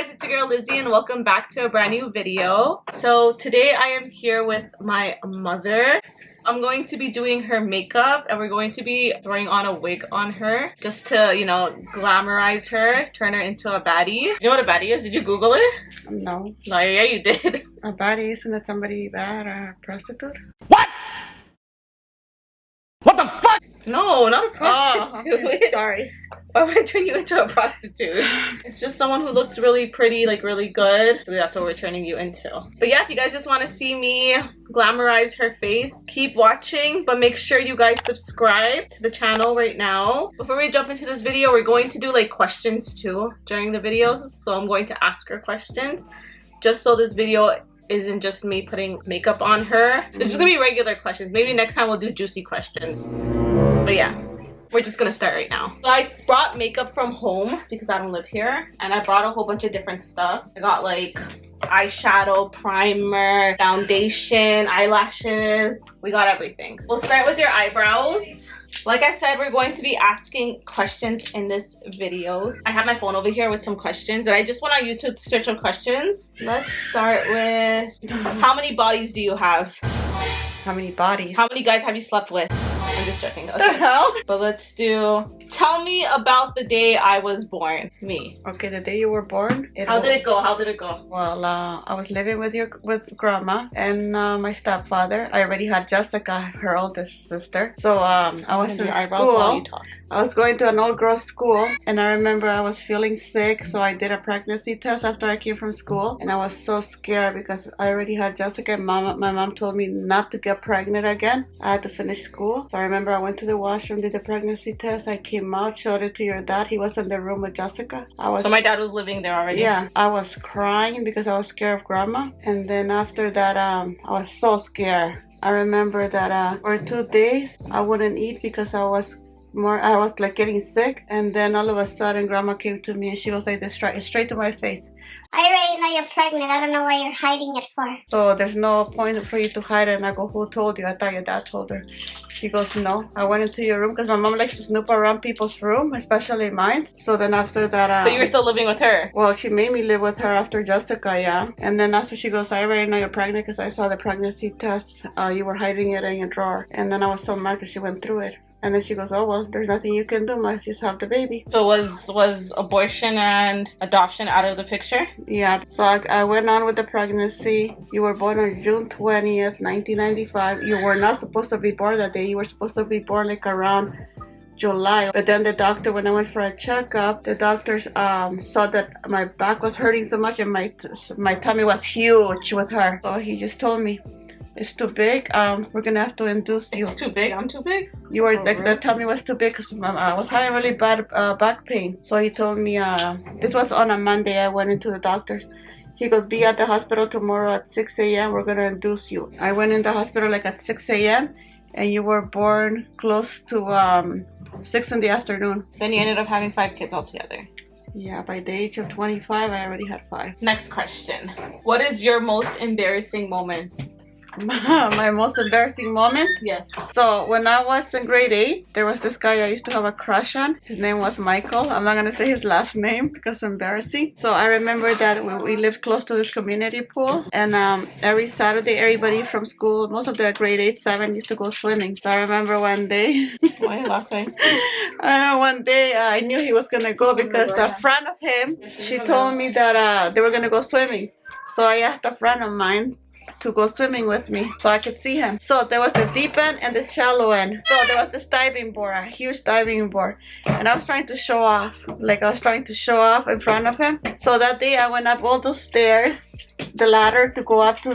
guys, it's your girl Lizzie and welcome back to a brand new video. So today I am here with my mother. I'm going to be doing her makeup and we're going to be throwing on a wig on her just to, you know, glamorize her, turn her into a baddie. You know what a baddie is? Did you Google it? No. No, yeah, you did. A baddie, isn't that somebody bad, a prostitute? What? What the fuck? No, not a prostitute. Oh, okay. Sorry. Why would I turn you into a prostitute? It's just someone who looks really pretty, like really good. So that's what we're turning you into. But yeah, if you guys just want to see me glamorize her face, keep watching. But make sure you guys subscribe to the channel right now. Before we jump into this video, we're going to do like questions too during the videos. So I'm going to ask her questions just so this video isn't just me putting makeup on her. This is gonna be regular questions. Maybe next time we'll do juicy questions. But yeah, we're just gonna start right now. So I brought makeup from home because I don't live here, and I brought a whole bunch of different stuff. I got like eyeshadow, primer, foundation, eyelashes. We got everything. We'll start with your eyebrows. Like I said, we're going to be asking questions in this videos. I have my phone over here with some questions and I just went on YouTube to search some questions. Let's start with, how many bodies do you have? How many bodies? How many guys have you slept with? I'm just joking. Okay. The hell? But let's do, tell me about the day I was born. Me. Okay, the day you were born. How did it go? How did it go? Well, I was living with grandma and my stepfather. I already had Jessica, her oldest sister. So I was in school. I was going to an old girls school and I remember I was feeling sick, so I did a pregnancy test after I came from school, and I was so scared because I already had Jessica and my mom told me not to get pregnant again. I had to finish school. So I remember I went to the washroom, did the pregnancy test, I came out, showed it to your dad. He was in the room with Jessica. So my dad was living there already? Yeah, I was crying because I was scared of grandma, and then after that I was so scared. I remember that for 2 days I wouldn't eat because I was like getting sick, and then all of a sudden grandma came to me and she was like this straight to my face. I already know you're pregnant. I don't know why you're hiding it for. So there's no point for you to hide it. And I go, who told you? I thought your dad told her. She goes, no. I went into your room because my mom likes to snoop around people's room, especially mine. So then after that... But you were still living with her? Well, she made me live with her after Jessica, yeah. And then after she goes, I already know you're pregnant because I saw the pregnancy test. You were hiding it in your drawer. And then I was so mad because she went through it. And then she goes, oh, well, there's nothing you can do. Must just have the baby. So was abortion and adoption out of the picture? Yeah. So I went on with the pregnancy. You were born on June 20th, 1995. You were not supposed to be born that day. You were supposed to be born like around July. But then the doctor, when I went for a checkup, the doctors saw that my back was hurting so much and my tummy was huge with her. So he just told me, it's too big. We're gonna have to induce you. It's too big? I'm too big? You were like, the tummy was too big because I was having really bad back pain. So he told me, this was on a Monday. I went into the doctor's. He goes, be at the hospital tomorrow at 6 a.m. We're gonna induce you. I went in the hospital like at 6 a.m. and you were born close to 6 in the afternoon. Then you ended up having 5 kids altogether. Yeah, by the age of 25, I already had 5. Next question. What is your most embarrassing moment? My most embarrassing moment? Yes. So when I was in grade 8, there was this guy I used to have a crush on. His name was Michael. I'm not going to say his last name because it's embarrassing. So I remember that we lived close to this community pool, and every Saturday everybody from school, most of the grade 8, 7 used to go swimming. So I remember one day Why are you laughing? one day I knew he was going to go because a friend of him, she told me that they were going to go swimming. So I asked a friend of mine to go swimming with me so I could see him. So there was the deep end and the shallow end. So there was this diving board, a huge diving board, and I was trying to show off, in front of him. So that day I went up all those stairs, the ladder to go up to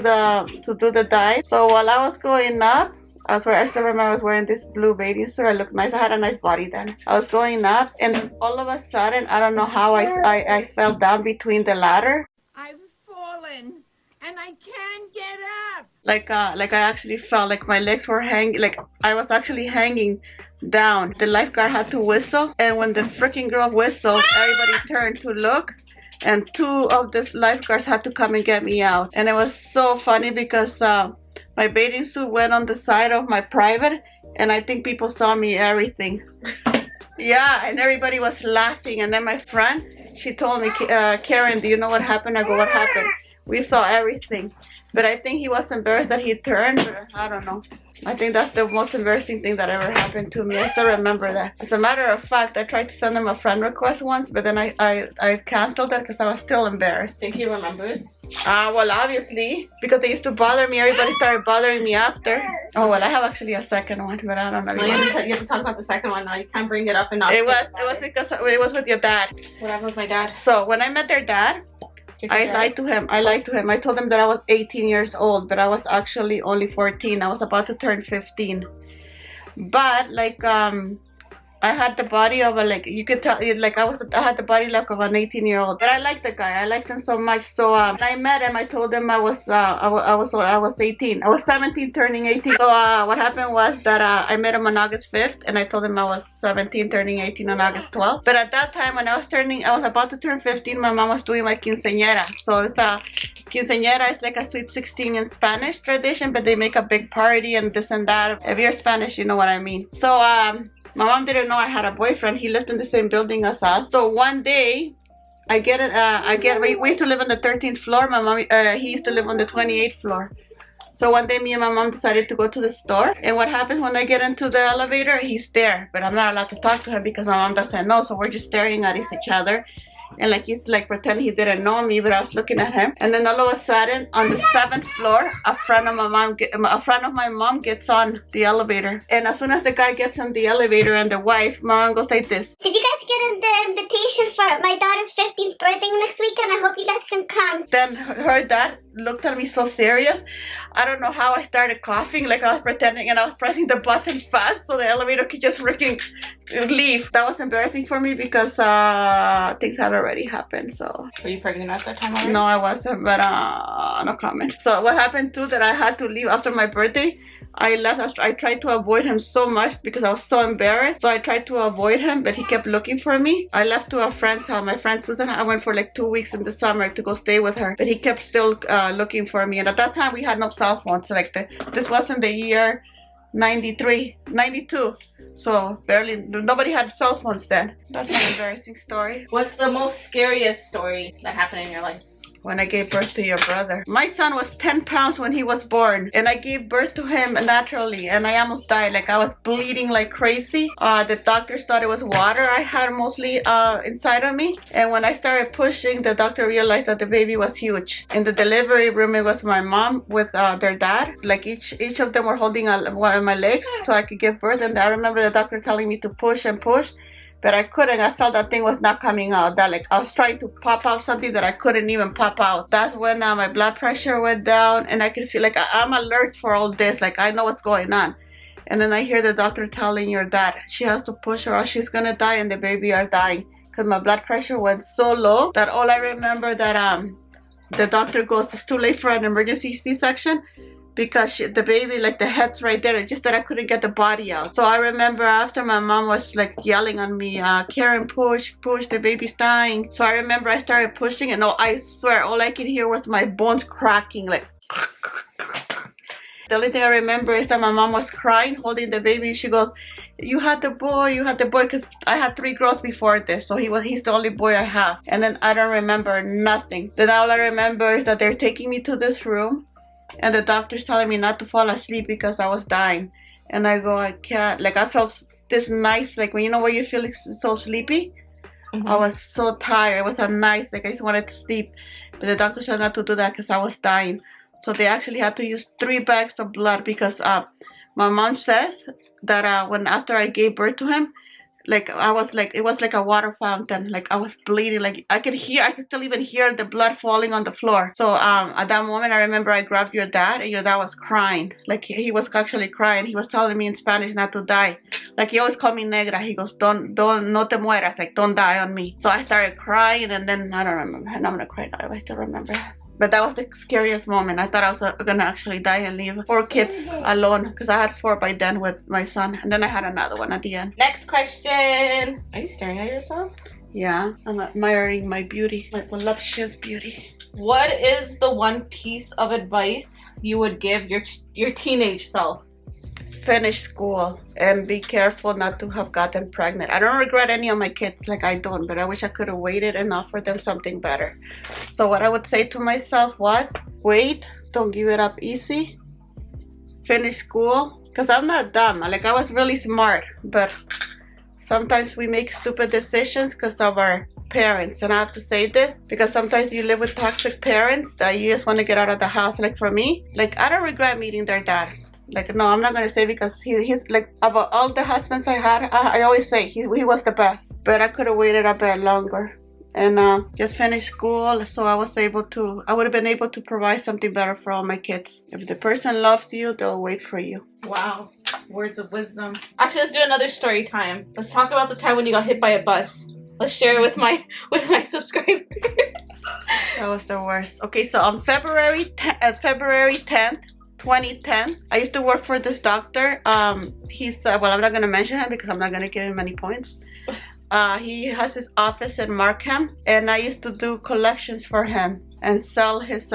do the dive. So while I was going up, I still remember I was wearing this blue bathing suit. I looked nice. I had a nice body then. I was going up, and all of a sudden, I don't know how I fell down between the ladder. I've fallen. And I can't get up. Like I actually felt like my legs were hanging, like I was actually hanging down. The lifeguard had to whistle, and when the freaking girl whistled, everybody turned to look, and 2 of the lifeguards had to come and get me out. And it was so funny because my bathing suit went on the side of my private, and I think people saw me everything. Yeah, and everybody was laughing. And then my friend, she told me, Karen, do you know what happened? I go, what happened? We saw everything. But I think he was embarrassed that he turned, but I don't know. I think that's the most embarrassing thing that ever happened to me. I still remember that. As a matter of fact, I tried to send him a friend request once, but then I canceled that because I was still embarrassed. Think he remembers? Well, obviously, because they used to bother me. Everybody started bothering me after. Oh, well, I have actually a second one, but I don't know. No, you have to talk about the second one now. You can't bring it up and not. It was because it was with your dad. What happened with my dad? So when I met their dad, I lied to him. I told him that I was 18 years old, but I was actually only 14. I was about to turn 15. But like I had the body of a, like, you could tell, like I had the body like of an 18-year-old. But I liked the guy. I liked him so much. So when I met him, I told him I was 18. I was 17 turning 18. So what happened was that I met him on August 5th, and I told him I was 17 turning 18 on August 12th. But at that time, when I was about to turn 15, my mom was doing my quinceañera. So it's a quinceañera is like a sweet 16 in Spanish tradition, but they make a big party and this and that. If you're Spanish, you know what I mean. So my mom didn't know I had a boyfriend. He lived in the same building as us. So one day, we used to live on the 13th floor. My mom, he used to live on the 28th floor. So one day, me and my mom decided to go to the store. And what happens when I get into the elevator? He's there, but I'm not allowed to talk to him because my mom doesn't know. So we're just staring at each other. And like he's like pretending he didn't know me, but I was looking at him. And then all of a sudden, on the 7th floor, a friend of my mom gets on the elevator. And as soon as the guy gets on the elevator and the wife, my mom goes like this. Did you guys get the invitation for my daughter's 15th birthday next weekend? I hope you guys can come. Then her dad looked at me so serious. I don't know how I started coughing, like I was pretending, and I was pressing the button fast so the elevator could just freaking leave. That was embarrassing for me because things had already happened. So were you pregnant at that time already? No, I wasn't, but no comment. So what happened too, that I had to leave after my birthday. I left. I tried to avoid him so much because I was so embarrassed. So I tried to avoid him, but he kept looking for me. I left to a friend's house. My friend Susan, I went for like 2 weeks in the summer to go stay with her. But he kept still looking for me. And at that time, we had no cell phones. Like this wasn't the year 93, 92. So barely, nobody had cell phones then. That's an embarrassing story. What's the most scariest story that happened in your life? When I gave birth to your brother. My son was 10 pounds when he was born, and I gave birth to him naturally, and I almost died. Like I was bleeding like crazy. The doctors thought it was water I had mostly inside of me, and when I started pushing, the doctor realized that the baby was huge. In the delivery room, it was my mom with their dad. Like each of them were holding one of my legs so I could give birth, and I remember the doctor telling me to push and push, but I couldn't. I felt that thing was not coming out. That like I was trying to pop out something that I couldn't even pop out. That's when my blood pressure went down, and I could feel like I'm alert for all this. Like I know what's going on. And then I hear the doctor telling your dad she has to push her or she's gonna die, and the baby are dying. Because my blood pressure went so low that all I remember that the doctor goes, it's too late for an emergency C-section. Because the baby, like the head's right there. It's just that I couldn't get the body out. So I remember after my mom was like yelling on me, Karen, push, the baby's dying. So I remember I started pushing, and I swear all I could hear was my bones cracking, like. The only thing I remember is that my mom was crying, holding the baby. She goes, you had the boy, because I had 3 girls before this, so he's the only boy I have. And then I don't remember nothing. Then all I remember is that they're taking me to this room, and the doctor's telling me not to fall asleep because I was dying. And I go, I can't. Like I felt this nice, like when when you feel so sleepy. I was so tired. It was a nice, like I just wanted to sleep. But the doctor said not to do that because I was dying. So they actually had to use 3 bags of blood because my mom says that after I gave birth to him, like it was like a water fountain. Like I was bleeding. Like I could still even hear the blood falling on the floor. So at that moment, I remember I grabbed your dad, and your dad was crying. Like he was actually crying. He was telling me in Spanish not to die. Like he always called me negra. He goes, no te mueras. Like don't die on me. So I started crying, and then I don't remember. And I'm gonna cry now. I still remember. But that was the scariest moment. I thought I was gonna actually die and leave 4 kids alone, because I had 4 by then with my son, and then I had another one at the end. Next question. Are you staring at yourself? Yeah, I'm admiring my beauty, my voluptuous beauty. What is the one piece of advice you would give your teenage self? finish school and be careful not to have gotten pregnant. I don't regret any of my kids, like I don't, but I wish I could have waited and offered them something better. So what I would say to myself was, wait, don't give it up easy, finish school, because I'm not dumb. Like, I was really smart, but sometimes we make stupid decisions because of our parents. And I have to say this because sometimes you live with toxic parents that you just want to get out of the house. Like for me, like I don't regret meeting their dad. Like, no, I'm not going to say because he's like, of all the husbands I had, I always say he was the best. But I could have waited a bit longer and just finished school, so I would have been able to provide something better for all my kids. If the person loves you, they'll wait for you. Wow. Words of wisdom. Actually, let's do another story time. Let's talk about the time when you got hit by a bus. Let's share it with my subscribers. That was the worst. Okay, so on February 10th, 2010, I used to work for this doctor. He's well, I'm not gonna mention him because I'm not gonna give him any points. He has his office in Markham, and I used to do collections for him and sell his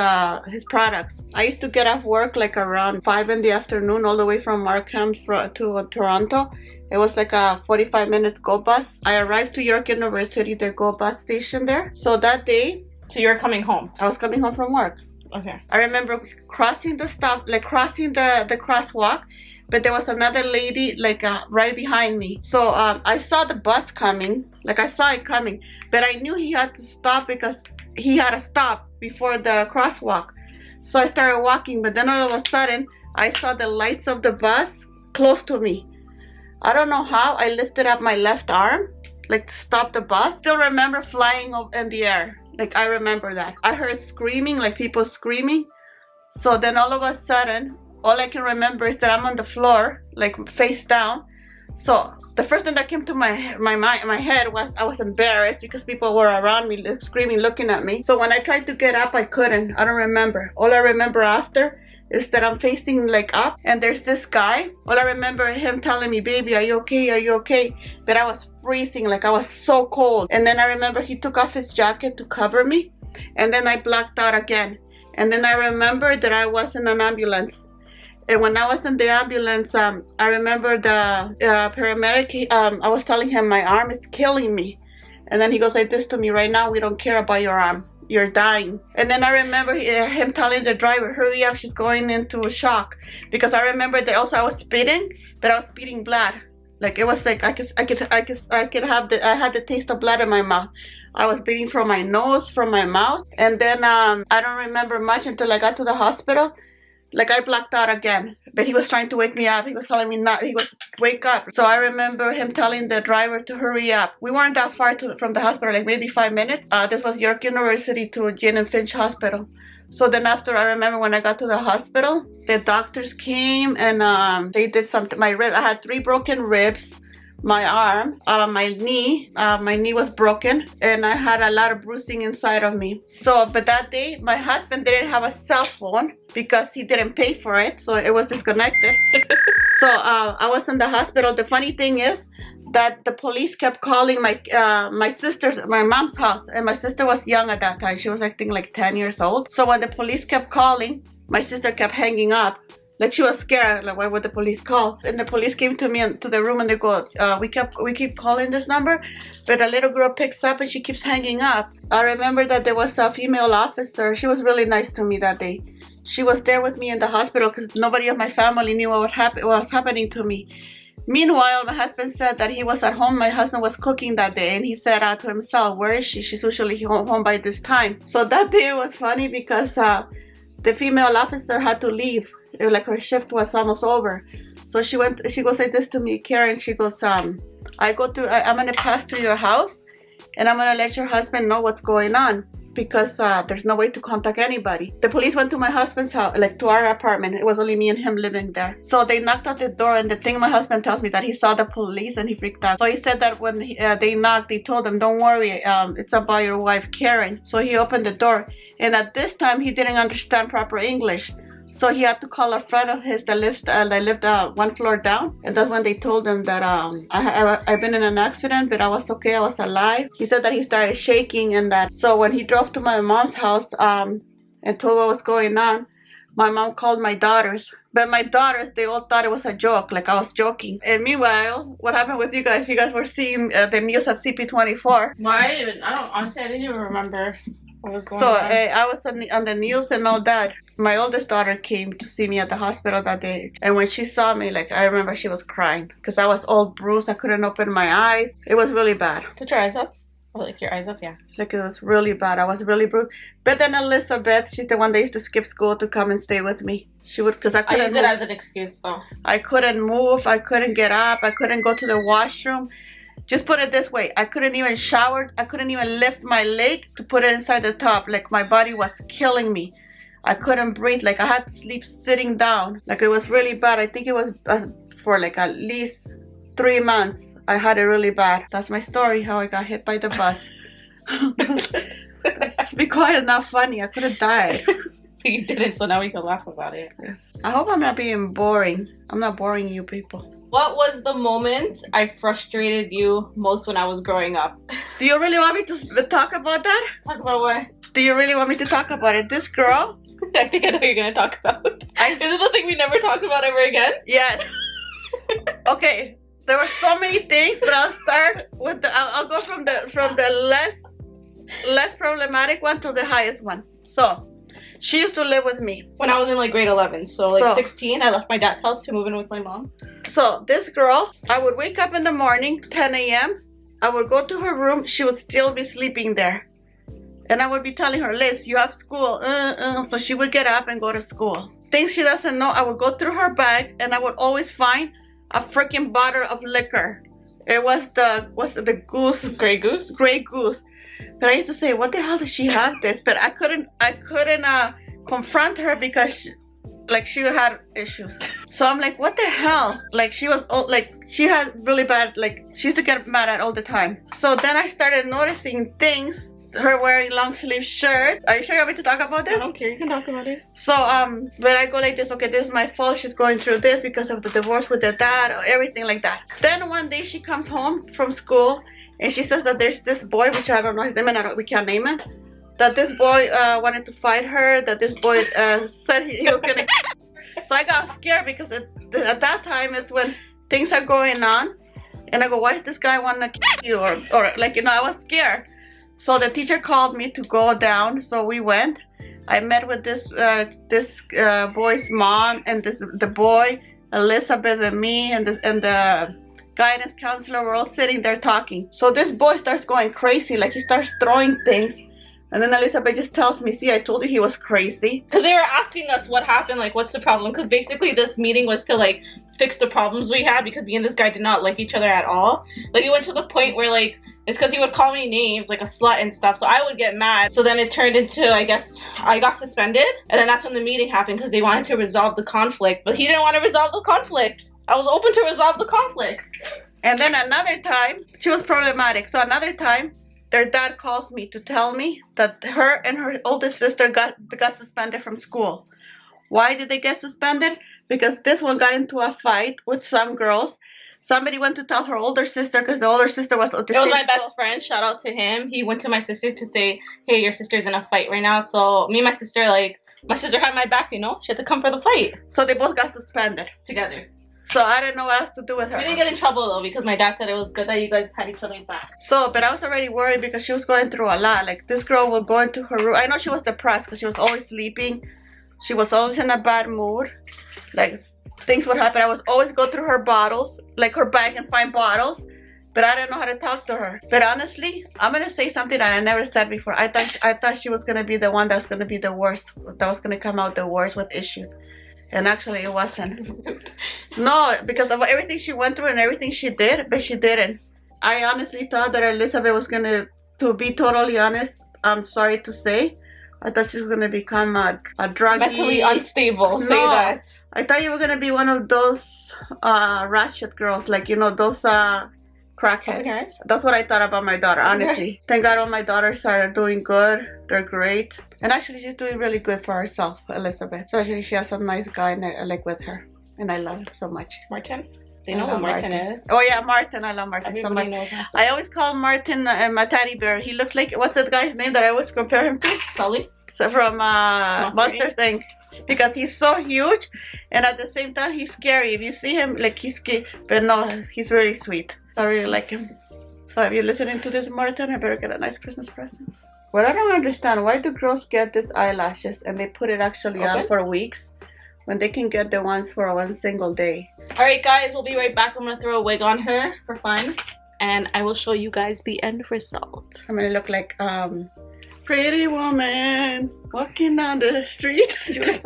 products. I used to get off work like around 5 in the afternoon, all the way from Markham to Toronto. It was like a 45 minutes go bus. I arrived to York University, the go bus station there. So that day, So you're coming home. I was coming home from work. Okay. I remember crossing the crosswalk, but there was another lady like right behind me. So I saw the bus coming, like I saw it coming, but I knew he had to stop because he had to stop before the crosswalk. So I started walking, but then all of a sudden I saw the lights of the bus close to me. I don't know how I lifted up my left arm, like to stop the bus. Still remember flying up in the air. Like I remember that. I heard screaming, like people screaming. So then all of a sudden, all I can remember is that I'm on the floor, like face down. So the first thing that came to my head was I was embarrassed because people were around me screaming, looking at me. So when I tried to get up, I couldn't. I don't remember. All I remember after is that I'm facing like up and there's this guy. All I remember him telling me, baby, are you okay? Are you okay? But I was freezing, like I was so cold. And then I remember he took off his jacket to cover me, and then I blacked out again. And then I remember that I was in an ambulance. And when I was in the ambulance, I remember the paramedic, I was telling him my arm is killing me. And then he goes like this to me, right now we don't care about your arm. You're dying. And then I remember him telling the driver, hurry up, she's going into a shock. Because I remember that also I was spitting, but I was spitting blood. Like it was like I had the taste of blood in my mouth. I was bleeding from my nose, from my mouth. And then I don't remember much until I got to the hospital. Like I blacked out again, but he was trying to wake me up. He was telling me wake up. So I remember him telling the driver to hurry up. We weren't that far from the hospital, like maybe 5 minutes. This was York University to Jane and Finch Hospital. So then after, I remember when I got to the hospital, the doctors came and they did something. My rib, I had 3 broken ribs. My arm, my knee was broken, and I had a lot of bruising inside of me. So, but that day, my husband didn't have a cell phone because he didn't pay for it, so it was disconnected. So I was in the hospital. The funny thing is that the police kept calling my mom's house, and my sister was young at that time. She was, I think, like 10 years old. So when the police kept calling, my sister kept hanging up. Like she was scared, like why would the police call? And the police came to me to the room and they go, we keep calling this number, but a little girl picks up and she keeps hanging up. I remember that there was a female officer. She was really nice to me that day. She was there with me in the hospital because nobody of my family knew what was happening to me. Meanwhile, my husband said that he was at home. My husband was cooking that day, and he said to himself, where is she? She's usually home by this time. So that day it was funny because the female officer had to leave. It was like her shift was almost over. So she goes like this to me, Karen, she goes, I'm gonna pass through your house and I'm gonna let your husband know what's going on because there's no way to contact anybody. The police went to my husband's house, like to our apartment. It was only me and him living there. So they knocked at the door, and the thing my husband tells me that he saw the police and he freaked out. So he said that when they knocked, they told him, don't worry, it's about your wife, Karen. So he opened the door, and at this time he didn't understand proper English. So he had to call a friend of his that lived 1 floor down. And that's when they told him that I've been in an accident, but I was okay, I was alive. He said that he started shaking and that. So when he drove to my mom's house and told what was going on, My mom called my daughters, but my daughters, they all thought it was a joke, like I was joking. And meanwhile, what happened with you guys? You guys were seeing the news at CP24. Why? Honestly, I didn't even remember what was going So on. I was on the news and all that. My oldest daughter came to see me at the hospital that day. And when she saw me, like, I remember she was crying because I was all bruised. I couldn't open my eyes. It was really bad. Put your eyes up. Oh, like your eyes up, yeah. Like, it was really bad. I was really bruised. But then Elizabeth, she's the one that used to skip school to come and stay with me. She would, because I I couldn't use it move. as an excuse, though. I couldn't move. I couldn't get up. I couldn't go to the washroom. Just put it this way. I couldn't even shower. I couldn't even lift my leg to put it inside the tub. Like, my body was killing me. I couldn't breathe. Like, I had to sleep sitting down. Like, it was really bad. I think it was for like at least 3 months. I had it really bad. That's my story, how I got hit by the bus. Be quiet, not funny. I could have died. You didn't, so now we can laugh about it. Yes. I hope I'm not being boring. I'm not boring you people. What was the moment I frustrated you most when I was growing up? Do you really want me to talk about that? Talk about what? Do you really want me to talk about it? This girl? I think I know what you're gonna talk about. Is it the thing we never talked about ever again? Yes. Okay. There were so many things, but I'll start with the. I'll go from the less problematic one to the highest one. So, she used to live with me. When I was in like grade 11, so like So- 16, I left my dad's house to move in with my mom. So this girl, I would wake up in the morning, 10 a.m. I would go to her room. She would still be sleeping there. And I would be telling her, Liz, you have school. So she would get up and go to school. Things she doesn't know, I would go through her bag and I would always find a freaking bottle of liquor. It was the goose, Grey Goose? Grey Goose. But I used to say, what the hell does she have this? But I couldn't confront her because she had issues. So I'm like, what the hell? Like, she was she had really bad, like, she used to get mad at all the time. So then I started noticing things. Her wearing long sleeve shirt. Are you sure you want me to talk about this? I don't care, you can talk about it. So when I go like this, okay, this is my fault. She's going through this because of the divorce with her dad or everything like that. Then one day she comes home from school and she says that there's this boy, which I don't know his name and we can't name it. That this boy wanted to fight her. That this boy said he was gonna. So I got scared because at that time it's when things are going on, and I go, why does this guy wanna kill you or like, you know, I was scared. So the teacher called me to go down. So we went. I met with this boy's mom and the boy, Elizabeth, and me, and the guidance counselor were all sitting there talking. So this boy starts going crazy, like he starts throwing things. And then Elizabeth just tells me, see, I told you he was crazy. Because they were asking us what happened, like, what's the problem? Because basically this meeting was to, like, fix the problems we had because me and this guy did not like each other at all. Like, it went to the point where, like, it's because he would call me names, like a slut and stuff, so I would get mad. So then it turned into, I guess, I got suspended. And then that's when the meeting happened because they wanted to resolve the conflict. But he didn't want to resolve the conflict. I was open to resolve the conflict. And then another time, she was problematic. So another time, their dad calls me to tell me that her and her oldest sister got suspended from school. Why did they get suspended? Because this one got into a fight with some girls. Somebody went to tell her older sister because the older sister was at the It was same my best friend. Shout out to him. He went to my sister to say, hey, your sister's in a fight right now. So me and my sister, like, my sister had my back, you know? She had to come for the fight. So they both got suspended. Together. So I didn't know what else to do with her. We didn't get in trouble, though, because my dad said it was good that you guys had each other's back. So, but I was already worried because she was going through a lot. Like, this girl would go into her room. I know she was depressed because she was always sleeping. She was always in a bad mood. Like, things would happen. I would always go through her bottles, like her bag, and find bottles. But I didn't know how to talk to her. But honestly, I'm going to say something that I never said before. I thought she was going to be the one that was going to be the worst. That was going to come out the worst with issues. And actually, it wasn't. No, because of everything she went through and everything she did, but she didn't. I honestly thought that Elizabeth was going to be totally honest, I'm sorry to say, I thought she was going to become a druggie. Mentally unstable, say that. I thought you were going to be one of those ratchet girls, like, you know, those crackheads. Okay. That's what I thought about my daughter, honestly. Thank God all my daughters are doing good. They're great. And actually, she's doing really good for herself, Elizabeth. Especially, she has a nice guy like with her. And I love her so much. Martin? Do you know who Martin is? Oh, yeah, Martin. I love Martin so much. Knows him. I always call Martin my teddy bear. He looks like, what's that guy's name that I always compare him to? Sully? So from Monsters Inc. because he's so huge, and at the same time he's scary. If you see him, like, he's scary, but no, he's very sweet. I really like him. So if you're listening to this, Martin, I better get a nice Christmas present. What I don't understand, why do girls get these eyelashes and they put it actually on for weeks when they can get the ones for one single day? Alright guys, we'll be right back. I'm gonna throw a wig on her for fun, and I will show you guys the end result. I'm gonna look like pretty woman walking down the street.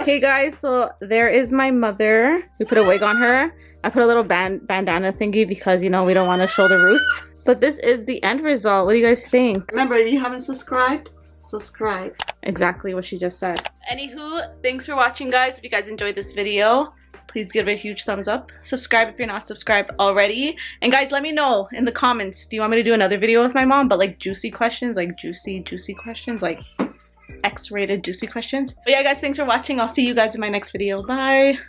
Okay guys, so there is my mother. We put a wig on her. I put a little bandana thingy because, you know, we don't want to show the roots. But this is the end result. What do you guys think? Remember, if you haven't subscribed, subscribe. Exactly what she just said. Anywho, thanks for watching, guys. If you guys enjoyed this video, please give it a huge thumbs up. Subscribe if you're not subscribed already. And guys, let me know in the comments, do you want me to do another video with my mom, but like juicy questions, like juicy questions, like X-rated juicy questions? But yeah guys, thanks for watching. I'll see you guys in my next video. Bye.